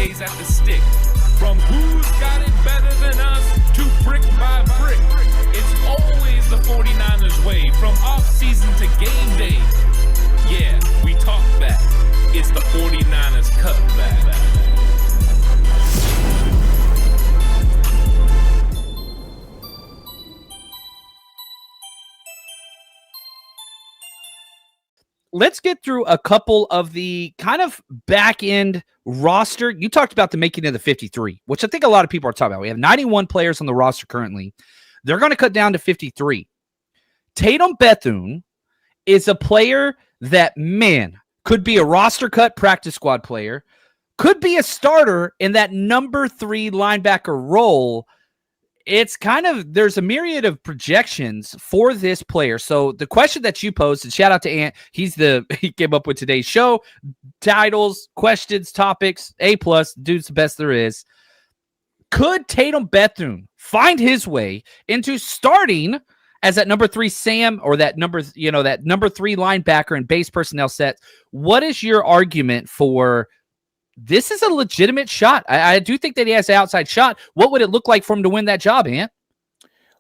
always at the stick. From who's got it better than us to brick by brick. It's always the 49ers way, from off-season to game day. Yeah, we talk back. It's the 49ers Cutback. Let's get through a couple of the kind of back-end roster. You talked about the making of the 53, which I think a lot of people are talking about. We have 91 players on the roster currently. They're going to cut down to 53. Tatum Bethune is a player that, man, could be a roster cut practice squad player, could be a starter in that number 3 linebacker role. It's kind of, there's a myriad of projections for this player. So the question that you posed, and shout out to Ant, he came up with today's show, titles, questions, topics, A+, dude's the best there is. Could Tatum Bethune find his way into starting as that number 3 Sam, or that number 3 linebacker in base personnel sets? What is your argument for this is a legitimate shot? I do think that he has an outside shot. What would it look like for him to win that job, Ant?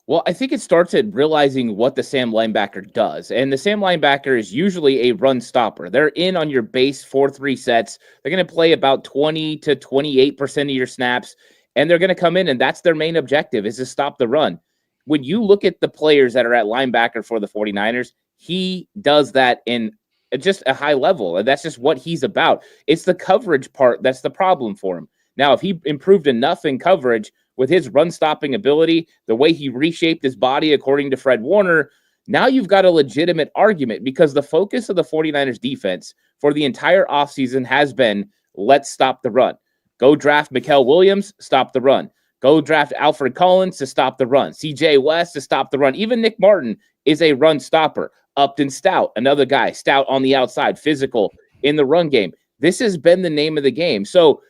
Well, I think it starts at realizing what the Sam linebacker does. And the Sam linebacker is usually a run stopper. They're in on your base 4-3 sets. They're going to play about 20 to 28% of your snaps. And they're going to come in, and that's their main objective, is to stop the run. When you look at the players that are at linebacker for the 49ers, he does that in just a high level, and that's just what he's about. It's the coverage part that's the problem for him. Now, if he improved enough in coverage with his run-stopping ability, the way he reshaped his body according to Fred Warner, now you've got a legitimate argument, because the focus of the 49ers defense for the entire offseason has been, let's stop the run. Go draft Mikael Williams, stop the run. Go draft Alfred Collins to stop the run. CJ West to stop the run. Even Nick Martin is a run stopper. Upton Stout, another guy, stout on the outside, physical in the run game. This has been the name of the game. So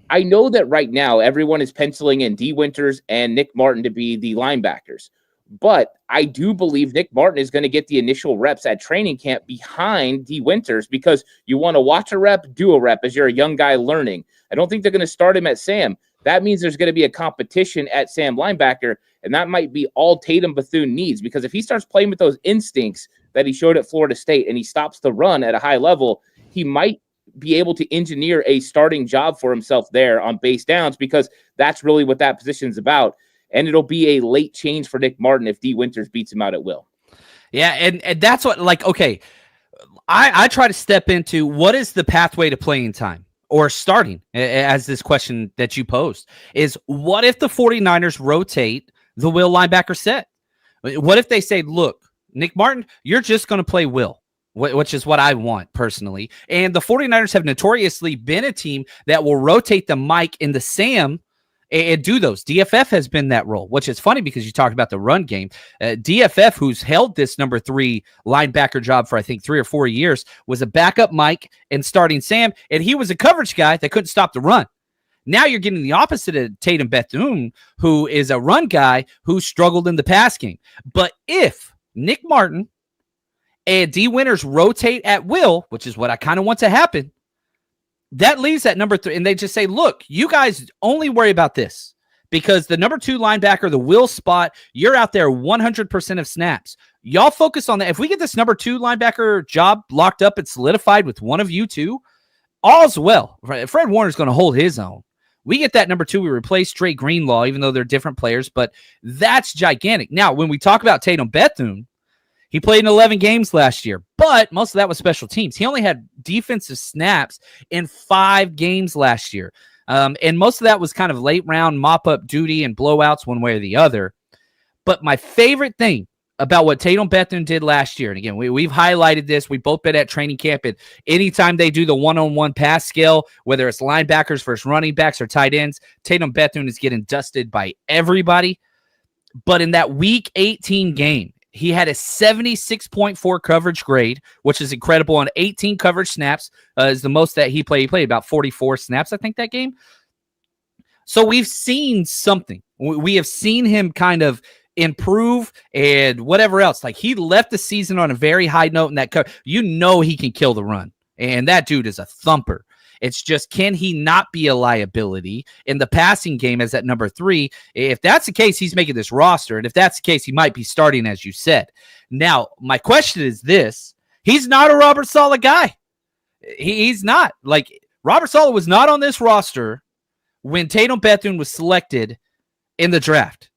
I know that right now everyone is penciling in D. Winters and Nick Martin to be the linebackers. But I do believe Nick Martin is going to get the initial reps at training camp behind D. Winters, because you want to watch a rep, do a rep as you're a young guy learning. I don't think they're going to start him at Sam. That means there's going to be a competition at Sam linebacker, and that might be all Tatum Bethune needs, because if he starts playing with those instincts that he showed at Florida State and he stops the run at a high level, he might be able to engineer a starting job for himself there on base downs, because that's really what that position is about. And it'll be a late change for Nick Martin if D. Winters beats him out at will. Yeah, and that's what, like, okay, I try to step into what is the pathway to playing time or starting, as this question that you posed, is what if the 49ers rotate the Will linebacker set? What if they say, look, Nick Martin, you're just going to play Will, which is what I want personally. And the 49ers have notoriously been a team that will rotate the Mike and the Sam and do those. DFF has been that role, which is funny because you talked about the run game. DFF, who's held this number 3 linebacker job for, I think, 3 or 4 years, was a backup Mike and starting Sam, and he was a coverage guy that couldn't stop the run. Now you're getting the opposite of Tatum Bethune, who is a run guy who struggled in the pass game. But if Nick Martin and D. Winters rotate at will, which is what I kind of want to happen, that leaves that number 3. And they just say, look, you guys only worry about this, because the number 2 linebacker, the will spot, you're out there 100% of snaps. Y'all focus on that. If we get this number 2 linebacker job locked up and solidified with one of you two, all's well. Fred Warner's going to hold his own. We get that number 2, we replace Dre Greenlaw, even though they're different players, but that's gigantic. Now, when we talk about Tatum Bethune, he played in 11 games last year, but most of that was special teams. He only had defensive snaps in 5 games last year. And most of that was kind of late round mop-up duty and blowouts one way or the other. But my favorite thing about what Tatum Bethune did last year, and again, we've highlighted this. We've both been at training camp, and anytime they do the one-on-one pass scale, whether it's linebackers versus running backs or tight ends, Tatum Bethune is getting dusted by everybody. But in that Week 18 game, he had a 76.4 coverage grade, which is incredible. On 18 coverage snaps is the most that he played. He played about 44 snaps, I think, that game. So we've seen something. We have seen him kind of improve and whatever else. Like, he left the season on a very high note in that he can kill the run. And that dude is a thumper. It's just, can he not be a liability in the passing game as that number 3? If that's the case, he's making this roster. And if that's the case, he might be starting, as you said. Now, my question is this. He's not a Robert Saleh guy. He's not. Like, Robert Saleh was not on this roster when Tatum Bethune was selected in the draft.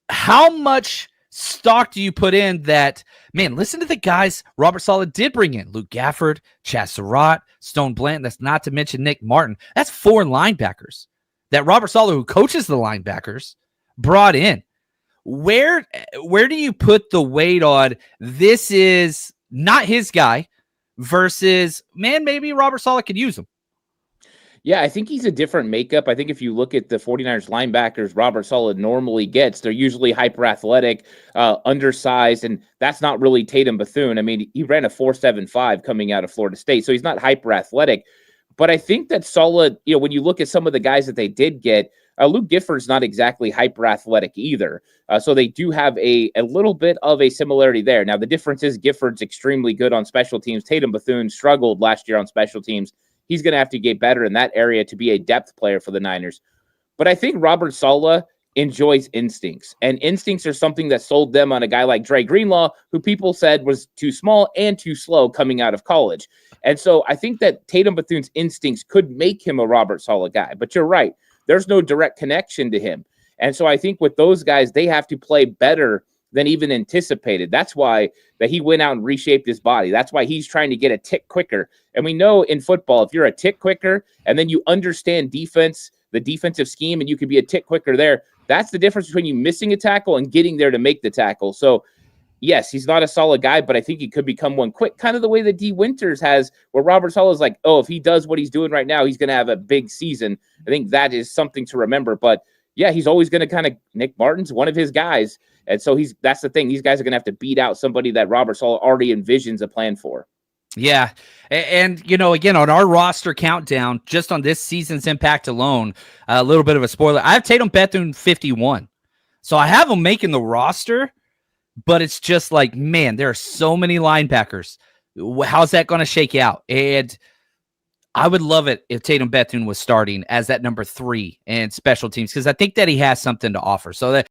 How much stock do you put in that, man, listen to the guys Robert Saleh did bring in? Luke Gafford, Chaz Surratt, Stone Blanton. That's not to mention Nick Martin. That's 4 linebackers that Robert Saleh, who coaches the linebackers, brought in. Where do you put the weight on this is not his guy versus, man, maybe Robert Saleh could use him? Yeah, I think he's a different makeup. I think if you look at the 49ers linebackers Robert Saleh normally gets, they're usually hyper athletic, undersized, and that's not really Tatum Bethune. I mean, he ran a 4.75 coming out of Florida State, so he's not hyper athletic. But I think that Saleh, when you look at some of the guys that they did get, Luke Gifford's not exactly hyper athletic either. So they do have a little bit of a similarity there. Now, the difference is Gifford's extremely good on special teams. Tatum Bethune struggled last year on special teams. He's going to have to get better in that area to be a depth player for the Niners. But I think Robert Saleh enjoys instincts, and instincts are something that sold them on a guy like Dre Greenlaw, who people said was too small and too slow coming out of college. And so I think that Tatum Bethune's instincts could make him a Robert Saleh guy. But you're right. There's no direct connection to him. And so I think with those guys, they have to play better than even anticipated. That's why that he went out and reshaped his body. That's why he's trying to get a tick quicker. And we know in football, if you're a tick quicker and then you understand defense, the defensive scheme, and you could be a tick quicker there, that's the difference between you missing a tackle and getting there to make the tackle. So yes, he's not a solid guy, but I think he could become one quick, kind of the way that D Winters has, where Robert Saleh is like, oh, if he does what he's doing right now, he's going to have a big season. I think that is something to remember. But yeah, he's always going to kind of, Nick Martin's one of his guys. And so that's the thing. These guys are going to have to beat out somebody that Robert Saleh already envisions a plan for. Yeah. And, again, on our roster countdown, just on this season's impact alone, a little bit of a spoiler, I have Tatum Bethune 51. So I have him making the roster, but it's just like, man, there are so many linebackers. How's that going to shake out? And I would love it if Tatum Bethune was starting as that number 3 in special teams, because I think that he has something to offer. So that